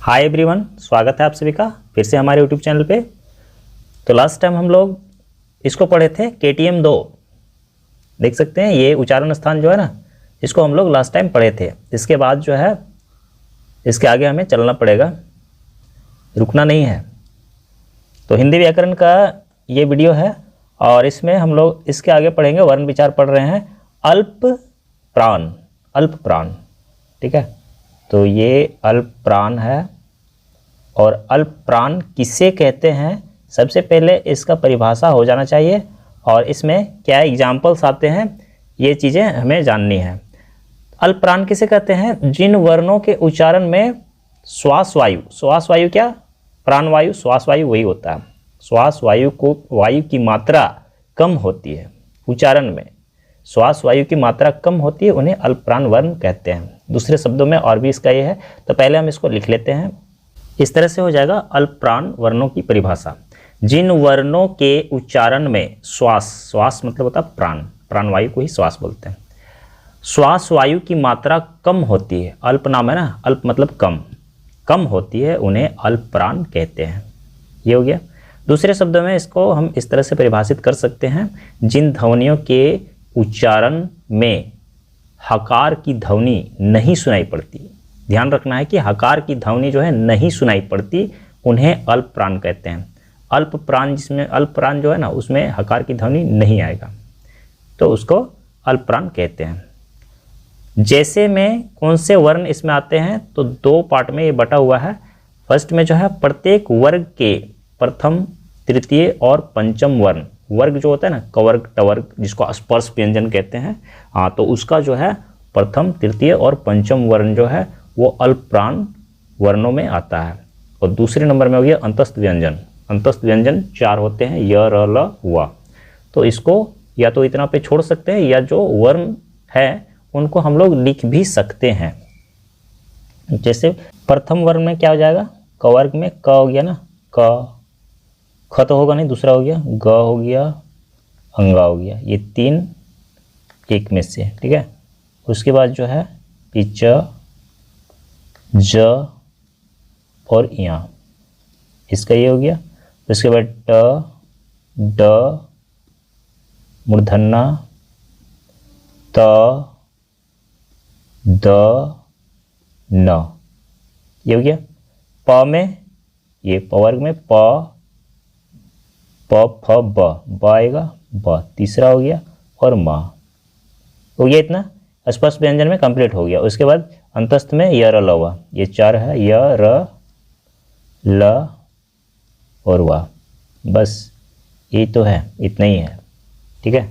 Hi everyone, स्वागत है आप सभी का फिर से हमारे यूट्यूब चैनल पे। तो लास्ट टाइम हम लोग इसको पढ़े थे KTM 2। देख सकते हैं ये उच्चारण स्थान जो है ना, इसको हम लोग लास्ट टाइम पढ़े थे। इसके बाद जो है इसके आगे हमें चलना पड़ेगा, रुकना नहीं है। तो हिंदी व्याकरण का ये वीडियो है और इसमें हम लोग इसके आगे पढ़ेंगे। वर्ण विचार पढ़ रहे हैं अल्प प्राण, अल्प प्राण, ठीक है। तो ये अल्प प्राण है और अल्प प्राण किसे कहते हैं, सबसे पहले इसका परिभाषा हो जाना चाहिए और इसमें क्या एग्जाम्पल्स आते हैं ये चीज़ें हमें जाननी है। अल्प प्राण किसे कहते हैं? जिन वर्णों के उच्चारण में श्वास वायु, श्वास वायु क्या, प्राण वायु, श्वास वायु वही होता है। श्वास वायु को, वायु की मात्रा कम होती है उच्चारण में, श्वास वायु की मात्रा कम होती है, उन्हें अल्प प्राण वर्ण कहते हैं। दूसरे शब्दों में और भी इसका ये है, तो पहले हम इसको लिख लेते हैं। इस तरह से हो जाएगा अल्प प्राण वर्णों की परिभाषा। जिन वर्णों के उच्चारण में श्वास, श्वास मतलब होता है प्राण, प्राण वायु को ही श्वास बोलते हैं, श्वास वायु की मात्रा कम होती है, अल्प नाम है ना, अल्प मतलब कम, कम होती है, उन्हें अल्प प्राण कहते हैं। ये हो गया। दूसरे शब्दों में इसको हम इस तरह से परिभाषित कर सकते हैं, जिन ध्वनियों के उच्चारण में हकार की ध्वनि नहीं सुनाई पड़ती, ध्यान रखना है कि हकार की ध्वनि जो है नहीं सुनाई पड़ती, उन्हें अल्प प्राण कहते हैं। अल्प प्राण, जिसमें अल्प प्राण जो है ना उसमें हकार की ध्वनि नहीं आएगा, तो उसको अल्प प्राण कहते हैं। जैसे में कौन से वर्ण इसमें आते हैं, तो दो पार्ट में ये बटा हुआ है। फर्स्ट में जो है प्रत्येक वर्ग के प्रथम, तृतीय और पंचम वर्ण, वर्ग जो होता है ना, कवर्ग टवर्ग जिसको स्पर्श व्यंजन कहते हैं, हाँ, तो उसका जो है प्रथम, तृतीय और पंचम वर्ण जो है वो अल्प प्राण वर्णों में आता है। और दूसरे नंबर में हो गया अंतस्थ व्यंजन। अंतस्थ व्यंजन 4 होते हैं, य, र, ल, व। तो इसको या तो इतना पे छोड़ सकते हैं या जो वर्ण है उनको हम लोग लिख भी सकते हैं। जैसे प्रथम वर्ण में क्या हो जाएगा, कवर्ग में क हो गया ना, क, ख तो होगा नहीं, दूसरा हो गया ग, हो गया अंगा, हो गया, ये 3 एक में से, ठीक है। उसके बाद जो है पिच, ज और या, इसका ये हो गया। उसके बाद ट, ड, मूर्धन्य, त, द, न, ये हो गया। प में, ये पवर्ग में प, फ, ब आएगा, ब तीसरा हो गया, और माँ हो गया। इतना स्पर्श व्यंजन में कंप्लीट हो गया। उसके बाद अंतस्थ में य, र, ल, व, ये 4 है, य, र, ल और व, बस ये तो है, इतना ही है, ठीक है।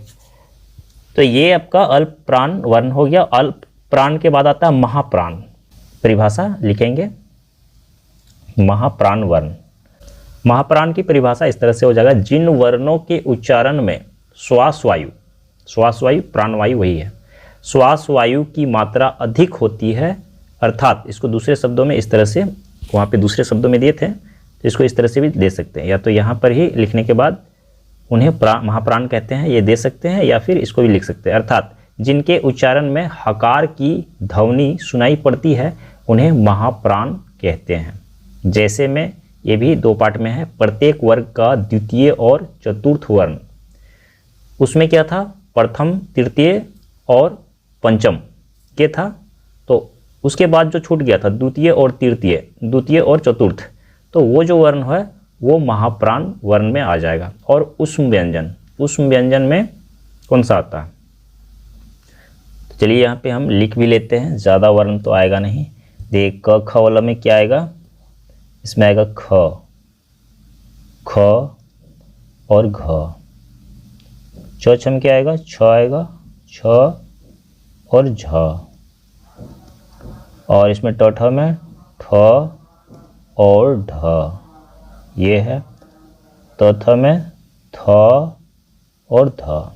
तो ये आपका अल्प प्राण वर्ण हो गया। अल्प प्राण के बाद आता है महाप्राण। परिभाषा लिखेंगे, महाप्राण वर्ण। महाप्राण की परिभाषा इस तरह से हो जाएगा, जिन वर्णों के उच्चारण में श्वास वायु, श्वास वायु प्राण वायु वही है, श्वास वायु की मात्रा अधिक होती है, अर्थात इसको दूसरे शब्दों में इस तरह से, वहाँ पे दूसरे शब्दों में दिए थे तो इसको इस तरह से भी दे सकते हैं, या तो यहाँ पर ही लिखने के बाद उन्हें महाप्राण कहते हैं ये दे सकते हैं, या फिर इसको भी लिख सकते हैं, अर्थात जिनके उच्चारण में हकार की ध्वनि सुनाई पड़ती है उन्हें महाप्राण कहते हैं। जैसे में ये भी 2 पार्ट में है, प्रत्येक वर्ग का द्वितीय और चतुर्थ वर्ण, उसमें क्या था, प्रथम, तृतीय और पंचम के था, तो उसके बाद जो छूट गया था द्वितीय और तृतीय, द्वितीय और चतुर्थ, तो वो जो वर्ण है वो महाप्राण वर्ण में आ जाएगा। और उष्म व्यंजन, उष्म व्यंजन में कौन सा आता है, तो चलिए यहाँ पे हम लिख भी लेते हैं, ज़्यादा वर्ण तो आएगा नहीं। देख क, ख वाला में क्या आएगा, इसमें आएगा ख, ख और घ। च, छ में क्या आएगा, छ आएगा, छ और झ। और इसमें ट, ठ में ठ और ढ, ये है। त, थ में थ और ध।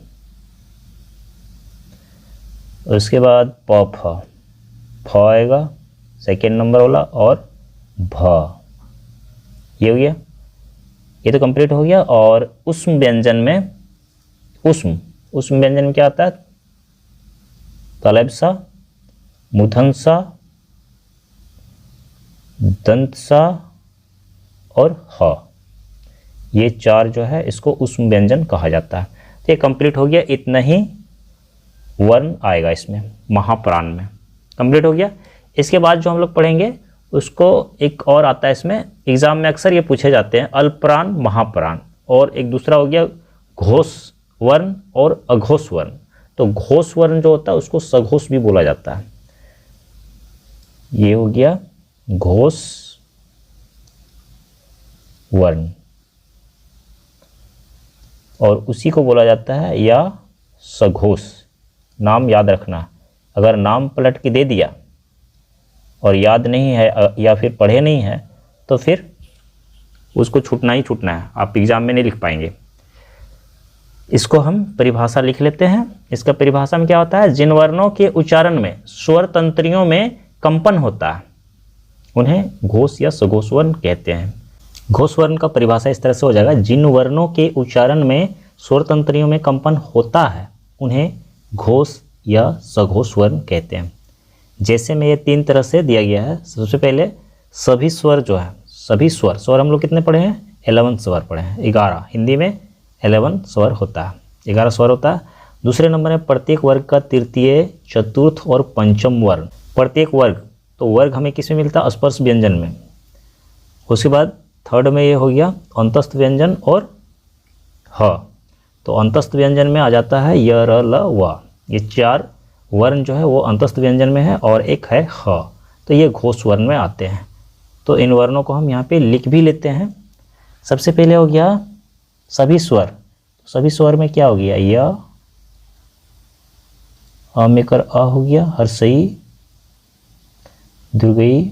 उसके बाद प, फ, फ आएगा सेकेंड नंबर वाला, और भ, ये हो गया। ये तो कंप्लीट हो गया। और उष्म व्यंजन में, उष्म, उष्म व्यंजन में क्या आता है, तलैप्सा, मूर्धन्य, दंत सा और ह, ये चार जो है इसको उष्म व्यंजन कहा जाता है। तो ये कंप्लीट हो गया, इतना ही वर्ण आएगा इसमें महाप्राण में, कंप्लीट हो गया। इसके बाद जो हम लोग पढ़ेंगे उसको एक और आता है इसमें, एग्जाम में अक्सर ये पूछे जाते हैं, अल्पप्राण महाप्राण, और एक दूसरा हो गया घोष वर्ण और अघोष वर्ण। तो घोष वर्ण जो होता है उसको सघोष भी बोला जाता है। ये हो गया घोष वर्ण, और उसी को बोला जाता है या सघोष। नाम याद रखना, अगर नाम पलट के दे दिया और याद नहीं है या फिर पढ़े नहीं है तो फिर उसको छूटना ही छूटना है, आप एग्जाम में नहीं लिख पाएंगे। इसको हम परिभाषा लिख लेते हैं। इसका परिभाषा में क्या होता है, जिन वर्णों के उच्चारण में स्वर तंत्रियों में कंपन होता है उन्हें घोष या सघोष वर्ण कहते हैं। घोष वर्ण का परिभाषा इस तरह से हो जाएगा, जिन वर्णों के उच्चारण में स्वर तंत्रियों में कंपन होता है उन्हें घोष या सघोष वर्ण कहते हैं। जैसे में ये तीन तरह से दिया गया है। सबसे पहले सभी स्वर जो है, सभी स्वर हम लोग कितने पढ़े हैं, 11 स्वर पढ़े हैं, 11, हिंदी में 11 स्वर होता है, 11 स्वर होता है। दूसरे नंबर में प्रत्येक वर्ग का तृतीय, चतुर्थ और पंचम वर्ण। प्रत्येक वर्ग, तो वर्ग हमें किस में मिलता है, स्पर्श व्यंजन में। उसके बाद थर्ड में ये हो गया अंतस्थ व्यंजन और ह, तो अंतस्थ व्यंजन में आ जाता है य, र, ल, व। ये चार वर्ण जो है वो अंतस्थ व्यंजन में है, और एक है ह, तो ये घोष वर्ण में आते हैं। तो इन वर्णों को हम यहाँ पे लिख भी लेते हैं। सबसे पहले हो गया सभी स्वर। सभी स्वर में क्या हो गया, य, अ में कर अ हो गया, हर्षई, दुर्गई,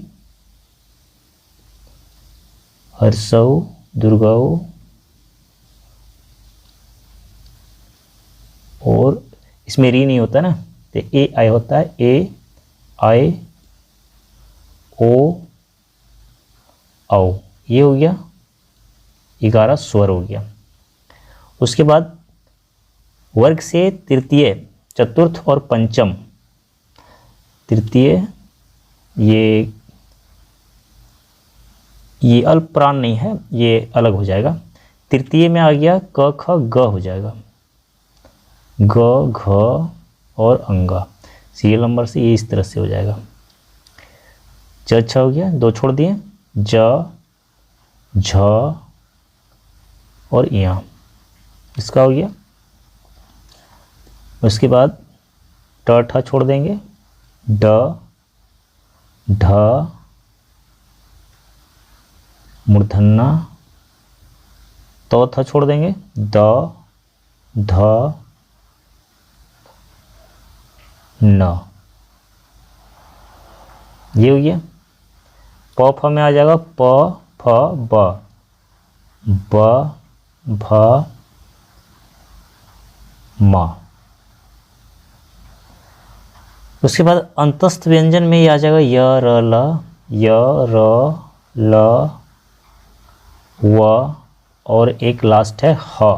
हर्षौ, दुर्गौ, और इसमें री नहीं होता ना, तो ए आई होता है, ए आई ओ औ। ये हो गया 11 स्वर हो गया। उसके बाद वर्ग से तृतीय, चतुर्थ और पंचम। तृतीय ये अल्प प्राण नहीं है, ये अलग हो जाएगा। तृतीय में आ गया क, ख, ग हो जाएगा, ग, घ और अंगा। सीरियल नंबर से ये इस तरह से हो जाएगा। ज, छ हो गया, दो छोड़ दिए, ज, झ और या, इसका हो गया। उसके बाद ट, ठ छोड़ देंगे, ड, ढ, मूर्धन्य, तो थ छोड़ देंगे, द, ध, न। ये हो गया। प, फ में आ जाएगा प, फ, ब, ब, भ, म। उसके बाद अंतस्थ व्यंजन में ये आ जाएगा य, र, ल, य, र, ल, व, और एक लास्ट है ह,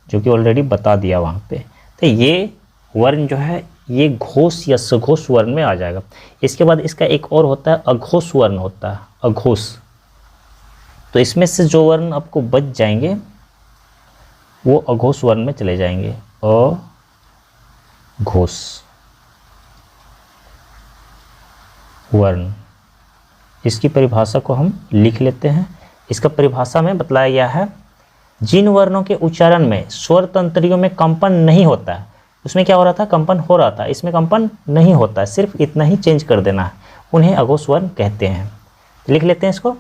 जो कि ऑलरेडी बता दिया वहाँ पे। तो ये वर्ण जो है ये घोष या सघोष वर्ण में आ जाएगा। इसके बाद इसका एक और होता है अघोष वर्ण होता है, अघोष। तो इसमें से जो वर्ण आपको बच जाएंगे वो अघोष वर्ण में चले जाएंगे, अघोष वर्ण। इसकी परिभाषा को हम लिख लेते हैं। इसका परिभाषा में बतलाया गया है, जिन वर्णों के उच्चारण में स्वर तंत्रियों में कंपन नहीं होता है, उसमें क्या हो रहा था, कंपन हो रहा था, इसमें कंपन नहीं होता है, सिर्फ इतना ही चेंज कर देना है, उन्हें अघोष वर्ण कहते हैं। लिख लेते हैं इसको।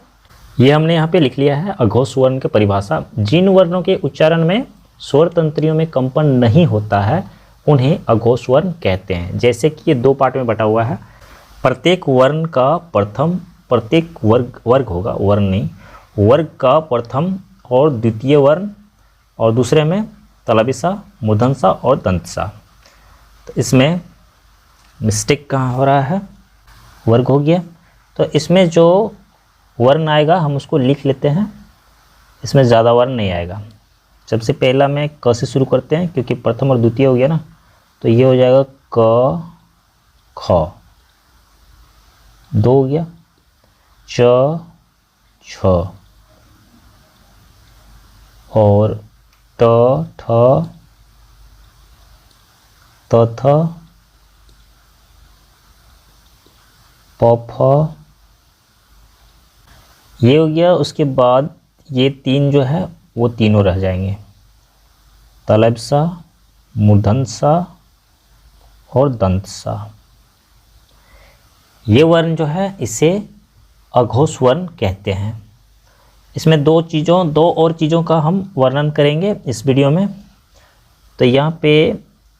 ये हमने यहाँ पे लिख लिया है अघोष वर्ण की परिभाषा। जिन वर्णों के उच्चारण में स्वर तंत्रियों में कंपन नहीं होता है उन्हें अघोष वर्ण कहते हैं। जैसे कि ये दो पार्ट में बटा हुआ है। प्रत्येक वर्ण का प्रथम, प्रत्येक वर्ग होगा, वर्ण नहीं, वर्ग का प्रथम और द्वितीय वर्ण, और दूसरे में तलविसा, मूर्धन्यसा और दंतसा। तो इसमें मिस्टेक कहाँ हो रहा है, वर्ग हो गया। तो इसमें जो वर्ण आएगा हम उसको लिख लेते हैं, इसमें ज़्यादा वर्ण नहीं आएगा। सबसे पहला में क से शुरू करते हैं क्योंकि प्रथम और द्वितीय हो गया ना, तो ये हो जाएगा क, ख, दो हो गया। च छ और त ठ त थ प फ ये हो गया। उसके बाद ये तीन जो है वो तीनों रह जाएंगे, तलब सा, मूर्धन्य सा और दंत सा। ये वर्ण जो है इसे अघोष वर्ण कहते हैं। इसमें दो और चीज़ों का हम वर्णन करेंगे इस वीडियो में। तो यहाँ पे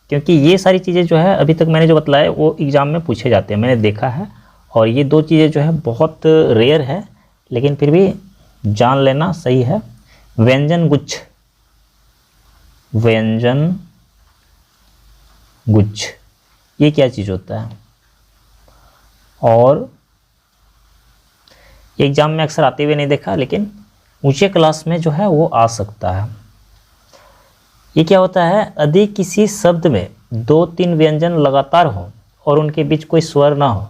क्योंकि ये सारी चीज़ें जो है अभी तक मैंने जो बतलाया वो एग्ज़ाम में पूछे जाते हैं, मैंने देखा है, और ये दो चीज़ें जो है बहुत रेयर है, लेकिन फिर भी जान लेना सही है। व्यंजन गुच्छ, व्यंजन गुच्छ ये क्या चीज़ होता है? और एग्ज़ाम में अक्सर आते हुए नहीं देखा, लेकिन ऊंचे क्लास में जो है वो आ सकता है। ये क्या होता है? यदि किसी शब्द में 2-3 व्यंजन लगातार हो और उनके बीच कोई स्वर ना हो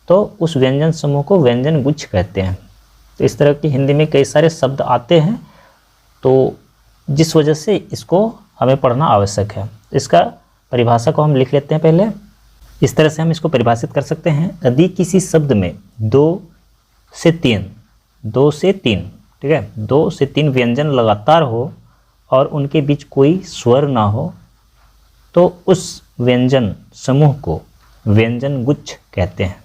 तो उस व्यंजन समूह को व्यंजन गुच्छ कहते हैं। तो इस तरह की हिंदी में कई सारे शब्द आते हैं, तो जिस वजह से इसको हमें पढ़ना आवश्यक है। इसका परिभाषा को हम लिख लेते हैं पहले। इस तरह से हम इसको परिभाषित कर सकते हैं। यदि किसी शब्द में 2 से 3 ठीक है, 2 से 3 व्यंजन लगातार हो और उनके बीच कोई स्वर ना हो तो उस व्यंजन समूह को व्यंजन गुच्छ कहते हैं।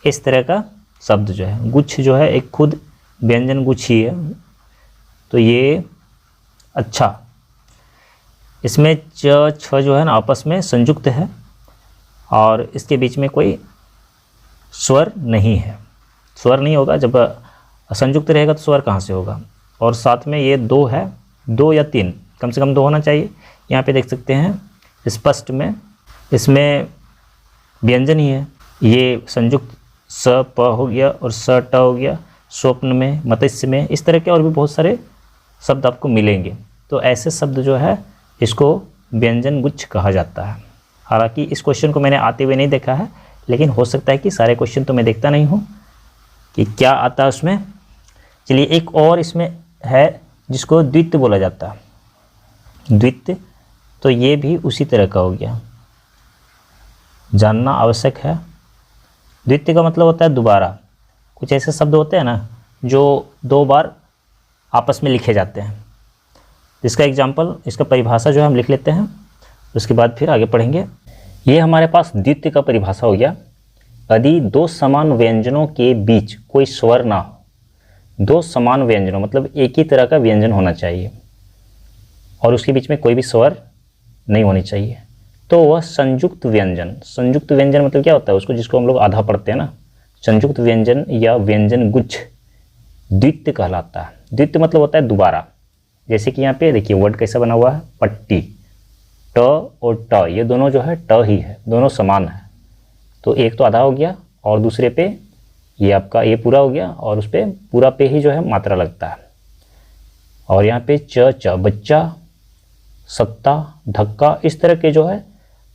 इस तरह का शब्द जो है, गुच्छ जो है एक खुद व्यंजन गुच्छ ही है। तो ये अच्छा, इसमें च छ जो है ना आपस में संयुक्त है और इसके बीच में कोई स्वर नहीं है। स्वर नहीं होगा, जब संयुक्त रहेगा तो स्वर कहाँ से होगा? और साथ में ये 2 है, 2 या 3, कम से कम 2 होना चाहिए। यहाँ पे देख सकते हैं स्पष्ट में, इसमें व्यंजन ही है। ये संयुक्त स प हो गया और स ट हो गया। स्वप्न में, मत्स्य में, इस तरह के और भी बहुत सारे शब्द आपको मिलेंगे। तो ऐसे शब्द जो है इसको व्यंजन गुच्छ कहा जाता है। हालांकि इस क्वेश्चन को मैंने आते हुए नहीं देखा है, लेकिन हो सकता है कि सारे क्वेश्चन तो मैं देखता नहीं हूँ कि क्या आता है उसमें। चलिए एक और इसमें है जिसको द्वित्व बोला जाता है। द्वित्व, तो ये भी उसी तरह का हो गया, जानना आवश्यक है। द्वित्व का मतलब होता है दोबारा। कुछ ऐसे शब्द होते हैं ना जो 2 बार आपस में लिखे जाते हैं। इसका एग्जाम्पल, इसका परिभाषा जो है हम लिख लेते हैं, उसके बाद फिर आगे पढ़ेंगे। ये हमारे पास द्वित्व का परिभाषा हो गया। यदि 2 समान व्यंजनों के बीच कोई स्वर ना हो, 2 समान व्यंजनों मतलब एक ही तरह का व्यंजन होना चाहिए और उसके बीच में कोई भी स्वर नहीं होनी चाहिए, तो वह संयुक्त व्यंजन। संयुक्त व्यंजन मतलब क्या होता है? उसको, जिसको हम लोग आधा पढ़ते हैं ना, संयुक्त व्यंजन या व्यंजन गुच्छ द्वित्व कहलाता है। द्वित्व मतलब होता है दोबारा। जैसे कि यहाँ पे देखिए वर्ड कैसा बना हुआ है, पट्टी, ट और ट, ये दोनों जो है ट ही है, दोनों समान है। तो एक तो आधा हो गया और दूसरे पे ये आपका ये पूरा हो गया और उस पर पूरा पे ही जो है मात्रा लगता है। और यहाँ पे च बच्चा, सत्ता, धक्का, इस तरह के जो है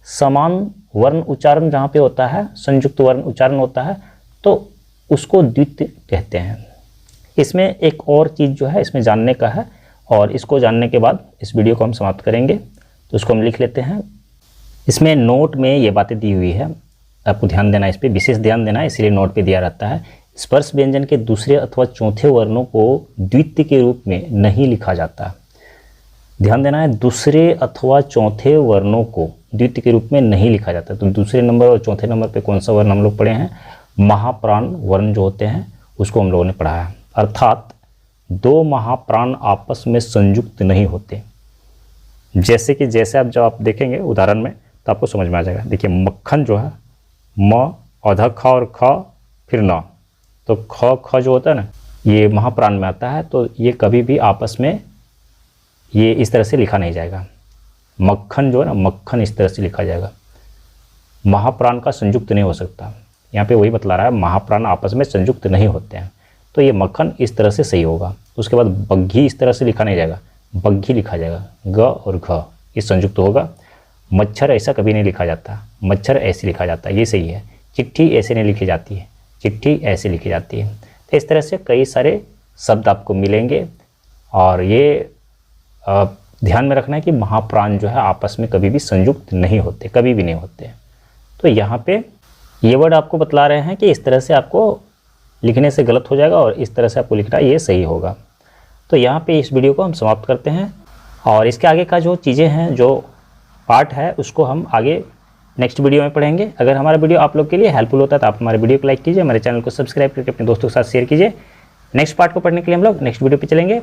समान वर्ण उच्चारण जहाँ पे होता है, संयुक्त वर्ण उच्चारण होता है, तो उसको द्वित्व कहते हैं। इसमें एक और चीज़ जो है इसमें जानने का है, और इसको जानने के बाद इस वीडियो को हम समाप्त करेंगे। तो उसको हम लिख लेते हैं। इसमें नोट में ये बातें दी हुई है, आपको ध्यान देना, इस पर विशेष ध्यान देना है, इसलिए नोट पे दिया रहता है। स्पर्श व्यंजन के दूसरे अथवा चौथे वर्णों को द्वित्व के रूप में नहीं लिखा जाता। ध्यान देना है, दूसरे अथवा चौथे वर्णों को द्वित्व के रूप में नहीं लिखा जाता। तो दूसरे नंबर और चौथे नंबर पे कौन सा वर्ण हम लोग पढ़े हैं? महाप्राण वर्ण जो होते हैं उसको हम लोगों ने पढ़ा है। अर्थात 2 महाप्राण आपस में संयुक्त नहीं होते। जैसे आप जब आप देखेंगे उदाहरण में तो आपको समझ में आ जाएगा। देखिए मक्खन जो है, म आधा ख और ख फिर न, तो ख जो होता है ना, ये महाप्राण में आता है। तो ये कभी भी आपस में ये इस तरह से लिखा नहीं जाएगा। मक्खन जो है ना, मक्खन इस तरह से लिखा जाएगा। महाप्राण का संयुक्त नहीं हो सकता। यहाँ पे वही बतला रहा है, महाप्राण आपस में संयुक्त नहीं होते हैं। तो ये मक्खन इस तरह से सही होगा। उसके बाद बग्घी इस तरह से लिखा नहीं जाएगा, बग्घी लिखा जाएगा। ग और घ ये संयुक्त होगा। मच्छर ऐसा कभी नहीं लिखा जाता, मच्छर ऐसे लिखा जाता है, ये सही है। चिट्ठी ऐसे नहीं लिखी जाती है, चिट्ठी ऐसे लिखी जाती है। तो इस तरह से कई सारे शब्द आपको मिलेंगे और ये ध्यान में रखना है कि महाप्राण जो है आपस में कभी भी संयुक्त नहीं होते, कभी भी नहीं होते। तो यहाँ पे ये वर्ड आपको बतला रहे हैं कि इस तरह से आपको लिखने से गलत हो जाएगा और इस तरह से आपको लिखना ये सही होगा। तो यहाँ पे इस वीडियो को हम समाप्त करते हैं और इसके आगे का जो चीज़ें हैं, जो पार्ट है, उसको हम आगे नेक्स्ट वीडियो में पढ़ेंगे। अगर हमारा वीडियो आप लोग के लिए हेल्पफुल होता है तो आप हमारे वीडियो को लाइक कीजिए, हमारे चैनल को सब्सक्राइब करके अपने दोस्तों के साथ शेयर कीजिए। नेक्स्ट पार्ट को पढ़ने के लिए हम लोग नेक्स्ट वीडियो पे चलेंगे।